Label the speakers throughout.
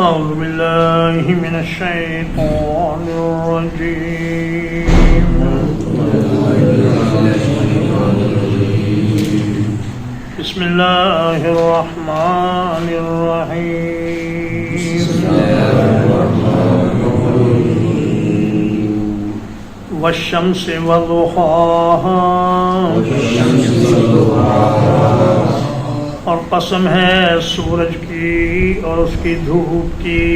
Speaker 1: أعوذ بالله من الشيطان الرجيم بسم الله الرحمن الرحيم والشمس وضحاها اور قسم ہے سورج کی اور اس کی دھوپ کی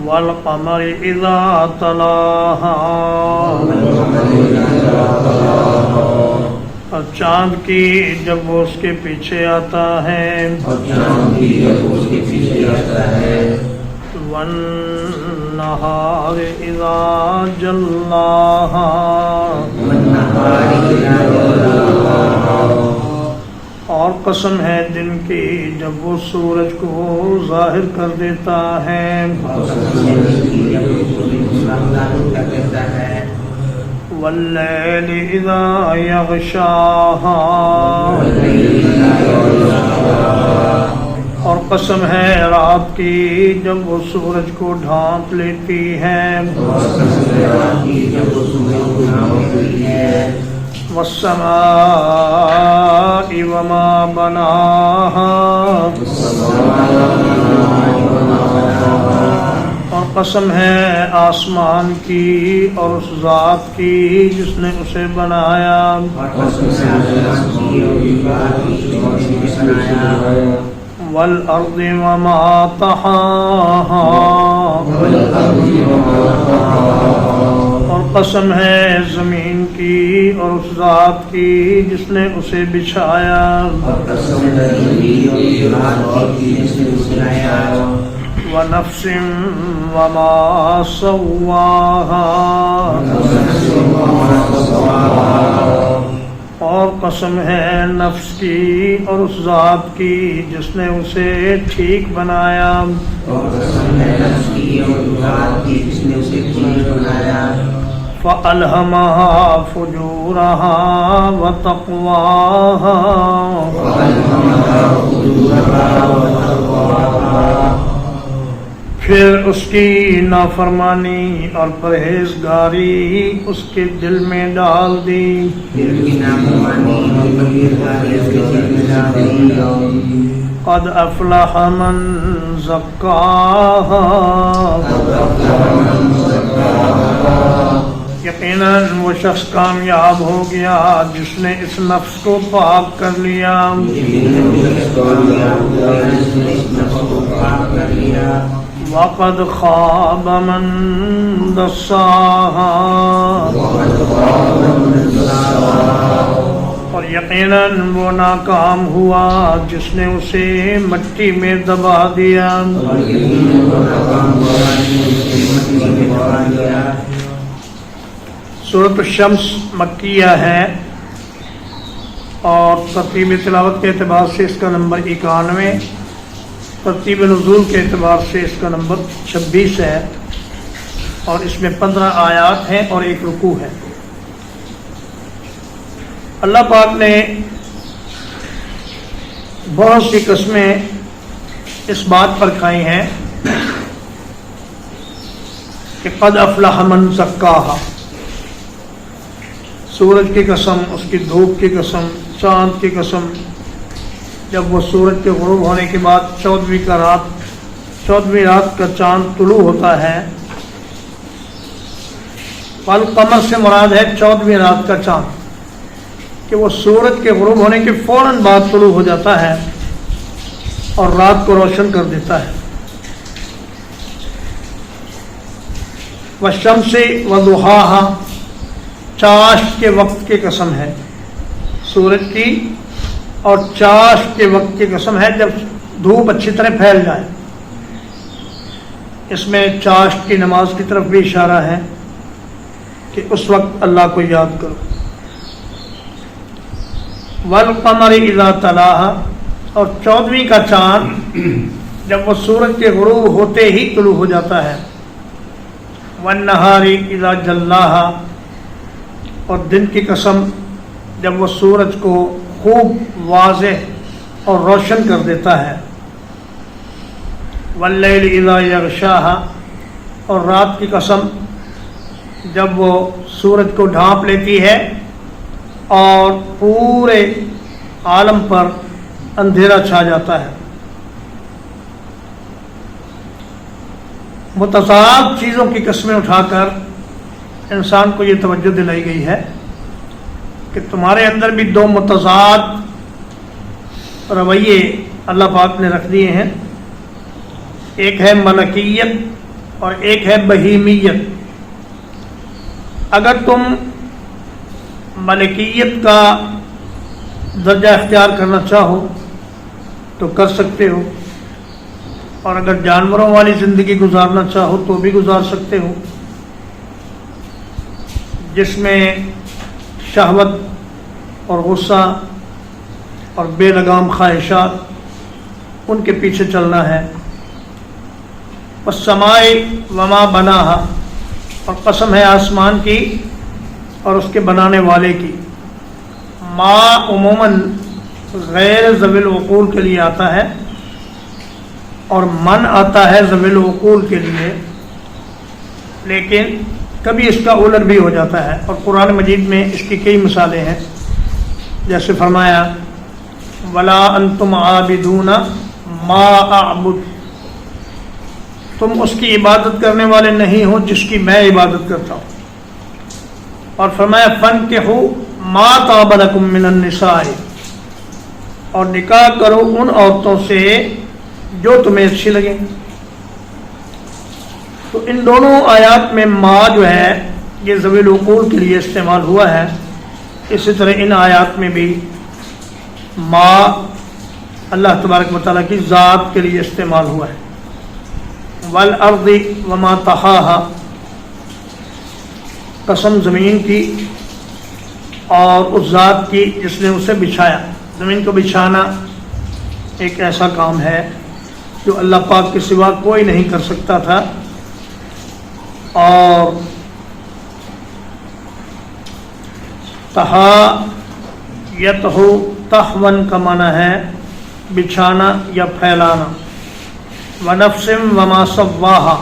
Speaker 1: والقمر اذا تلاها اور چاند کی جب وہ اس کے پیچھے آتا ہے والنہار اذا جلاها اور قسم ہے دن کی جب وہ سورج کو ظاہر کر دیتا ہے واللیل اذا یغشاها اور قسم ہے رات کی جب وہ سورج کو ڈھانپ لیتی ہے والسماء وما بناها اور قسم ہے آسمان کی اور اس ذات کی جس نے اسے بنایا والارض وما طحاها اور قسم ہے زمین کی اور اس ذات کی جس نے اسے بچھایا ونفس وما سواها اور قسم ہے نفس کی اور اس ذات کی جس نے اسے ٹھیک بنایا فَأَلْهَمَهَا فُجُورَهَا وَتَقْوَاهَا پھر اس کی نافرمانی اور پرہیزگاری اس کے دل میں ڈال دی قد افلح من زکاہا یقیناً وہ شخص کامیاب ہو گیا جس نے اس نفس کو پاک کر لیا وَقَدْ خَابَ مَنْ دَسَّاهَا اور یقیناً وہ ناکام ہوا جس نے اسے مٹی میں دبا دیا سورۃ الشمس مکیہ ہے اور ترتیب تلاوت کے اعتبار سے اس کا نمبر 91، ترتیب نزول کے اعتبار سے اس کا نمبر 26 ہے اور اس میں 15 آیات ہیں اور ایک رکوع ہے۔ اللہ پاک نے بہت سی قسمیں اس بات پر کھائی ہیں کہ قد افلح من زکاہا، سورج کی قسم، اس کی دھوپ کی قسم، چاند کی قسم، جب وہ سورج کے غروب ہونے کے بعد 14ویں رات کا چاند طلوع ہوتا ہے، والقمر سے مراد ہے 14ویں رات کا چاند کہ وہ سورج کے غروب ہونے کے فوراً بعد طلوع ہو جاتا ہے اور رات کو روشن کر دیتا ہے۔ والشمس وضحاها، چاشت کے وقت کی قسم ہے سورج کی، اور چاشت کے وقت کی قسم ہے جب دھوپ اچھی طرح پھیل جائے۔ اس میں چاشت کی نماز کی طرف بھی اشارہ ہے کہ اس وقت اللہ کو یاد کرو۔ والقمر اذا تلاها، اور 14ویں کا چاند جب وہ سورج کے غروب ہوتے ہی طلوع ہو جاتا ہے۔ والنہار اذا جلاها، اور دن کی قسم جب وہ سورج کو خوب واضح اور روشن کر دیتا ہے. واللیل اذا یغشاہا، اور رات کی قسم جب وہ سورج کو ڈھانپ لیتی ہے اور پورے عالم پر اندھیرا چھا جاتا ہے. متضاد چیزوں کی قسمیں اٹھا کر انسان کو یہ توجہ دلائی گئی ہے کہ تمہارے اندر بھی دو متضاد رویے اللہ پاک نے رکھ دیے ہیں. ایک ہے ملکیت اور ایک ہے بہیمیت. اگر تم ملکیت کا درجہ اختیار کرنا چاہو تو کر سکتے ہو، اور اگر جانوروں والی زندگی گزارنا چاہو تو بھی گزار سکتے ہو، جس میں شہوت اور غصہ اور بے لگام خواہشات ان کے پیچھے چلنا ہے. والسماء وما بناہا، اور قسم ہے آسمان کی اور اس کے بنانے والے کی. ما عموماً غیر ذوی العقول کے لیے آتا ہے اور من آتا ہے ذوی العقول کے لیے، لیکن کبھی اس کا الٹ بھی ہو جاتا ہے، اور قرآن مجید میں اس کی کئی مثالیں ہیں. جیسے فرمایا ولا انتم عابدون ما اعبد، تم اس کی عبادت کرنے والے نہیں ہو جس کی میں عبادت کرتا ہوں. اور فرمایا فانکحوا ما طاب لکم من النساء، اور نکاح کرو ان عورتوں سے جو تمہیں اچھی لگیں. تو ان دونوں آیات میں ما جو ہے یہ ذوی العقول کے لیے استعمال ہوا ہے. اسی طرح ان آیات میں بھی ما اللہ تبارک و تعالیٰ کی ذات کے لیے استعمال ہوا ہے. والارض وما طحاہا، قسم زمین کی اور اس ذات کی جس نے اسے بچھایا. زمین کو بچھانا ایک ایسا کام ہے جو اللہ پاک کے سوا کوئی نہیں کر سکتا تھا. اور تہا یتہو تہون کا معنی ہے بچھانا یا پھیلانا. ونفس وما سواہا،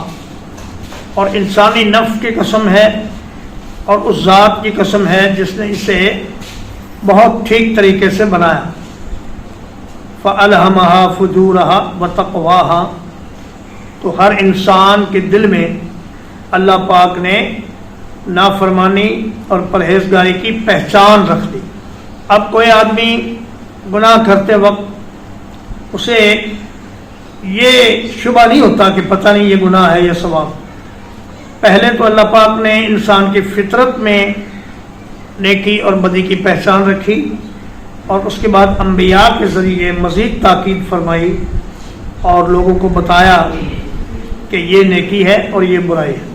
Speaker 1: اور انسانی نفس کی قسم ہے اور اس ذات کی قسم ہے جس نے اسے بہت ٹھیک طریقے سے بنایا. فَأَلْهَمَهَا فُجُورَهَا وَتَقْوَاهَا، تو ہر انسان کے دل میں اللہ پاک نے نافرمانی اور پرہیزگاری کی پہچان رکھ دی. اب کوئی آدمی گناہ کرتے وقت اسے یہ شبہ نہیں ہوتا کہ پتہ نہیں یہ گناہ ہے یا ثواب. پہلے تو اللہ پاک نے انسان کی فطرت میں نیکی اور بدی کی پہچان رکھی، اور اس کے بعد انبیاء کے ذریعے مزید تاکید فرمائی اور لوگوں کو بتایا کہ یہ نیکی ہے اور یہ برائی ہے.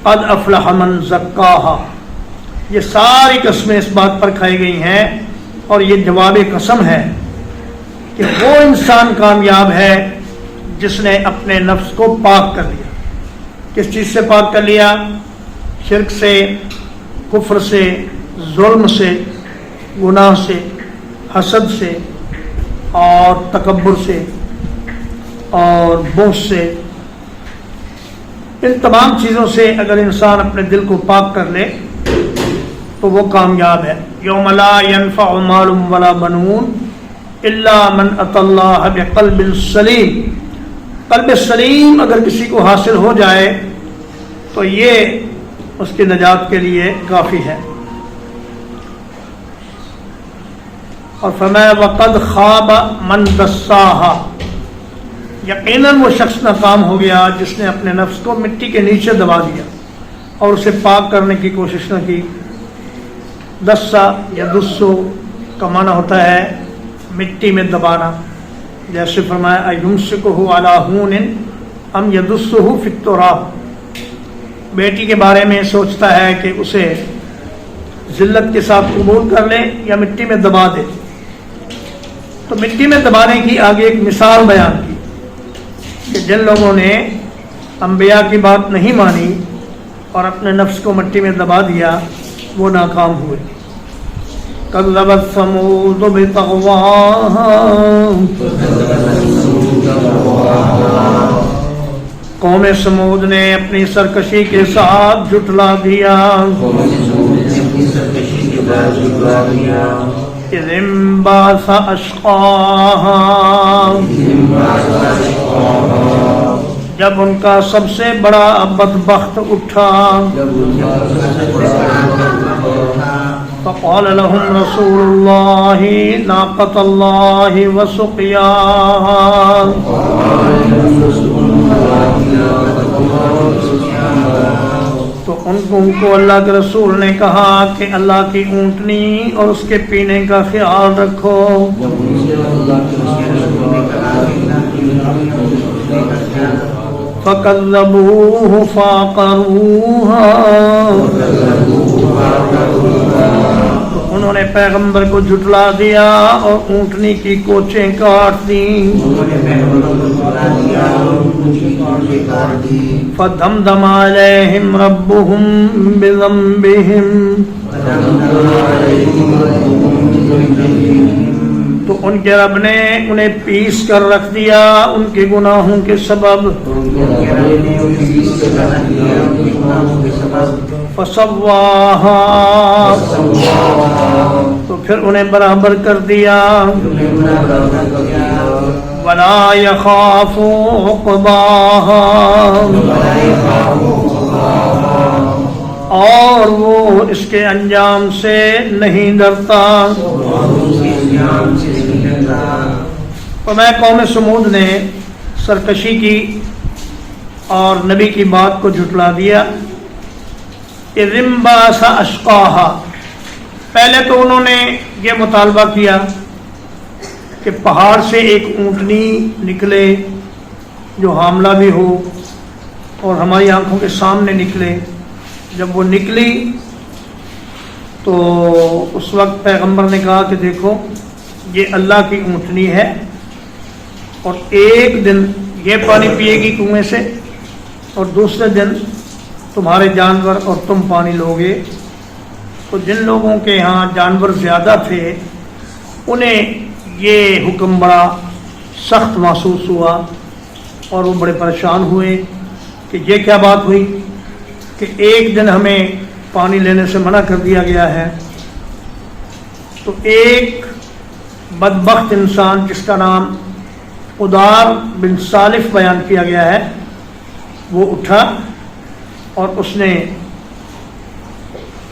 Speaker 1: قد افلح من زکاہا، یہ ساری قسمیں اس بات پر کھائی گئی ہیں اور یہ جواب قسم ہے کہ وہ انسان کامیاب ہے جس نے اپنے نفس کو پاک کر لیا. کس چیز سے پاک کر لیا؟ شرک سے، کفر سے، ظلم سے، گناہ سے، حسد سے اور تکبر سے اور بغض سے. ان تمام چیزوں سے اگر انسان اپنے دل کو پاک کر لے تو وہ کامیاب ہے. یوم لا ينفع مال ولا بنون الا من اتى اللہ بقلب سلیم. قلب سلیم اگر کسی کو حاصل ہو جائے تو یہ اس کی نجات کے لیے کافی ہے. اور فرمایا وقد خاب من دساہا، یقیناً وہ شخص ناکام ہو گیا جس نے اپنے نفس کو مٹی کے نیچے دبا دیا اور اسے پاک کرنے کی کوشش نہ کی. دسا یا دسو کا معنی ہوتا ہے مٹی میں دبانا. جیسے فرمایا ایمسکہ علی ہون ام یدسہ فی التراب، بیٹی کے بارے میں سوچتا ہے کہ اسے ذلت کے ساتھ قبول کر لے یا مٹی میں دبا دے. تو مٹی میں دبانے کی آگے ایک مثال بیان کی کہ جن لوگوں نے انبیاء کی بات نہیں مانی اور اپنے نفس کو مٹی میں دبا دیا وہ ناکام ہوئے. كذبت ثمود بطغواها قوم سمود نے اپنی سرکشی کے ساتھ جھٹلا دیا. اذ انبعث اشقاها جب ان کا سب سے بڑا بدبخت اٹھا. فقال لهم رسول الله ناقة الله وسقياها تو ان کو اللہ کے رسول نے کہا کہ اللہ کی اونٹنی اور اس کے پینے کا خیال رکھو. فَكَذَّبُوهُ فَعَقَرُوهَا تو انہوں نے پیغمبر کو جھٹلا دیا اور اونٹنی کی کوچیں کاٹ دیں. فَدَمْدَمَ عَلَيْهِمْ رَبُّهُمْ بِذَنبِهِمْ تو ان کے رب نے انہیں پیس کر رکھ دیا ان کے گناہوں کے سبب. فسواہا تو پھر انہیں برابر کر دیا. ولا یخاف عقباہا اور وہ اس کے انجام سے نہیں ڈرتا. تو میں قوم سمود نے سرکشی کی اور نبی کی بات کو جھٹلا دیا. اذ انبعث اشقاها پہلے تو انہوں نے یہ مطالبہ کیا کہ پہاڑ سے ایک اونٹنی نکلے جو حاملہ بھی ہو اور ہماری آنکھوں کے سامنے نکلے. جب وہ نکلی تو اس وقت پیغمبر نے کہا کہ دیکھو یہ اللہ کی اونٹنی ہے اور ایک دن یہ پانی پیے گی کنویں سے اور دوسرے دن تمہارے جانور اور تم پانی لوگے. تو جن لوگوں کے ہاں جانور زیادہ تھے انہیں یہ حکم بڑا سخت محسوس ہوا اور وہ بڑے پریشان ہوئے کہ یہ کیا بات ہوئی کہ ایک دن ہمیں پانی لینے سے منع کر دیا گیا ہے. تو ایک بدبخت انسان جس کا نام ادار بن سالف بیان کیا گیا ہے وہ اٹھا اور اس نے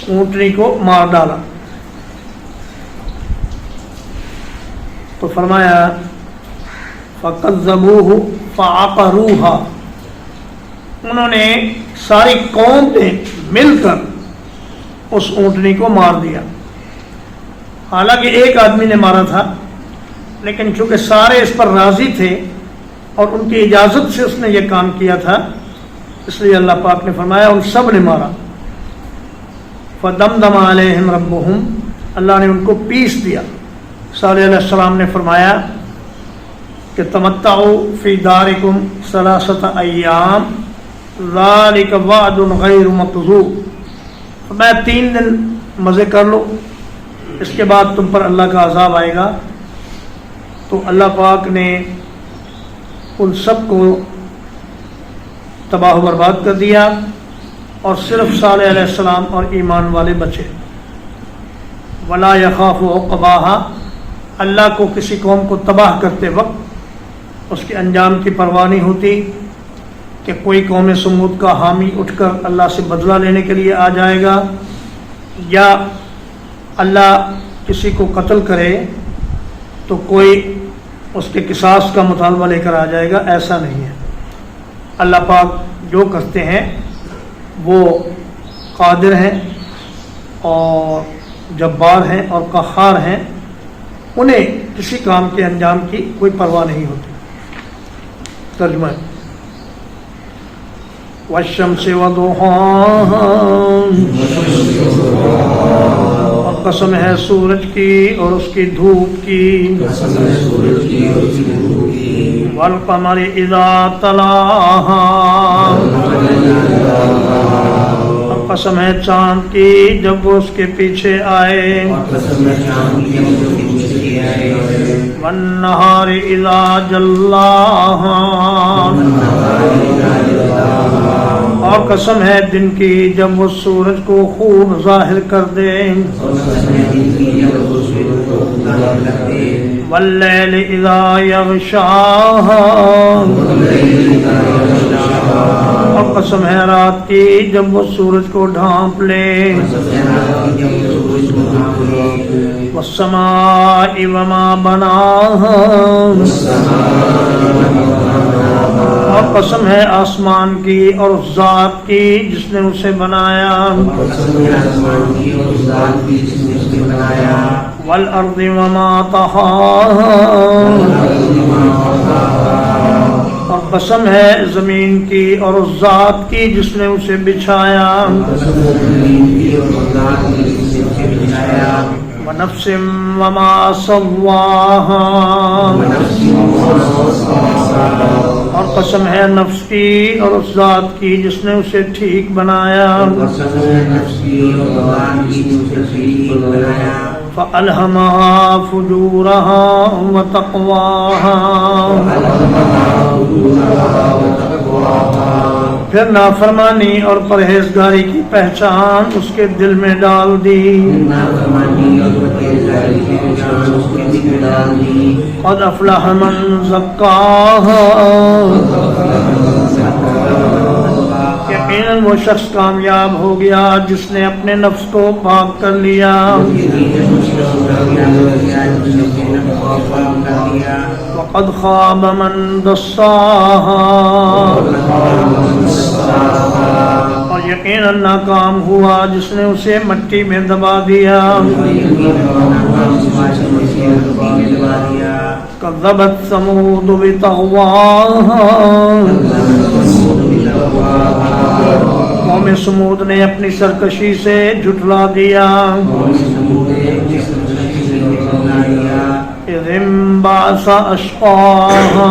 Speaker 1: اونٹنی کو مار ڈالا. تو فرمایا فَكَذَّبُوهُ فَعَقَرُوهَا انہوں نے ساری قوم نے مل کر اس اونٹنی کو مار دیا. حالانکہ ایک آدمی نے مارا تھا لیکن چونکہ سارے اس پر راضی تھے اور ان کی اجازت سے اس نے یہ کام کیا تھا اس لیے اللہ پاک نے فرمایا ان سب نے مارا. فَدَمْدَمَ عَلَيْهِمْ رَبُّهُمْ اللہ نے ان کو پیس دیا. صالح علیہ السلام نے فرمایا کہ تمتعوا فی دارکم ثلاثۃ ایام ذالک وعد غیر مکذوب میں 3 دن مزے کر لو اس کے بعد تم پر اللہ کا عذاب آئے گا. تو اللہ پاک نے ان سب کو تباہ و برباد کر دیا اور صرف صالح علیہ السلام اور ایمان والے بچے. ولا یخاف عقباہا اللہ کو کسی قوم کو تباہ کرتے وقت اس کے انجام کی پرواہ نہیں ہوتی کہ کوئی قوم سمود کا حامی اٹھ کر اللہ سے بدلہ لینے کے لیے آ جائے گا یا اللہ کسی کو قتل کرے تو کوئی اس کے قصاص کا مطالبہ لے کر آ جائے گا. ایسا نہیں ہے. اللہ پاک جو کرتے ہیں وہ قادر ہیں اور جبار ہیں اور قہار ہیں. انہیں کسی کام کے انجام کی کوئی پرواہ نہیں ہوتی. ترجمہ والشمس وضحاها اور قسم ہے سورج کی اور اس کی دھوپ کی. والقمر اذا تلاها اور قسم ہے چاند کی جب وہ اس کے پیچھے آئے والنہار اذا جلاہا اور قسم ہے دن کی جب وہ سورج کو خوب ظاہر کر دے واللیل اذا یغشاہا اور قسم ہے رات کی جب وہ سورج کو ڈھانپ لے والسماء وما بناہا اور قسم ہے آسمان کی اور اس ذات کی جس نے اسے بنایا والارض وما طحاہا اور قسم ہے زمین کی اور اس ذات کی جس نے اسے بچھایا ونفس وما سواہا اور قسم ہے نفس کی اور اس ذات کی جس نے اسے ٹھیک بنایا فَأَلْهَمَهَا فُجُورَهَا وَتَقْوَاهَا پھر نافرمانی اور پرہیزگاری کی پہچان اس کے دل میں ڈال دی قد افلح من زکاہا یقیناً وہ شخص کامیاب ہو گیا جس نے اپنے نفس کو پاک کر لیا وقد خاب من دساہا اور یقیناً ناکام ہوا جس نے اسے مٹی میں دبا دیا کذبت ثمود بطغواہا قوم سمود نے اپنی سرکشی سے جھٹلا دیا اذ انبعث اشقاہا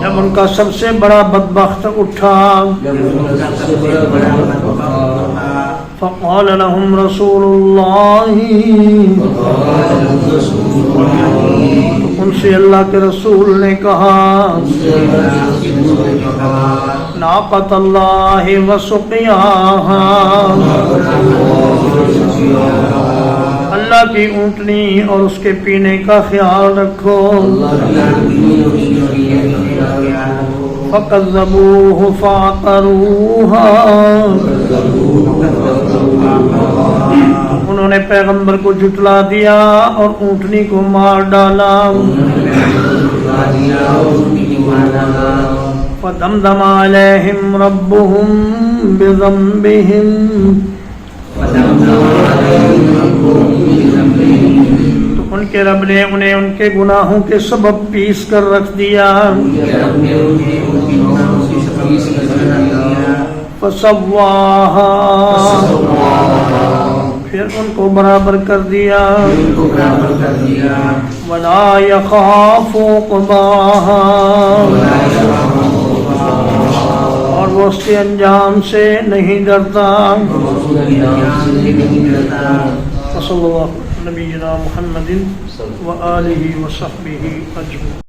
Speaker 1: جب ان کا سب سے بڑا بدبخت اٹھا فقال لهم رسول اللہ ان سے اللہ کے رسول نے کہا ناقۃ اللہ وسقیاہا اللہ کی اونٹنی اور اس کے پینے کا خیال رکھو فَكَذَّبُوهُ فَعَقَرُوهَا انہوں نے پیغمبر کو جھٹلا دیا اور اونٹنی کو مار ڈالا فَدَمْدَمَ عَلَيْهِمْ رَبُّهُمْ بِذَنبِهِمْ تو ان کے رب نے انہیں ان کے گناہوں کے سبب پیس کر رکھ دیا فَسَوَّاهَا پھر ان کو برابر کر دیا وَلَا يَخَافُ عُقْبَاهَا اور وہ اس کے انجام سے نہیں ڈرتا صلی اللہ نبینا محمد وآلہ وصحبہ اجمعین.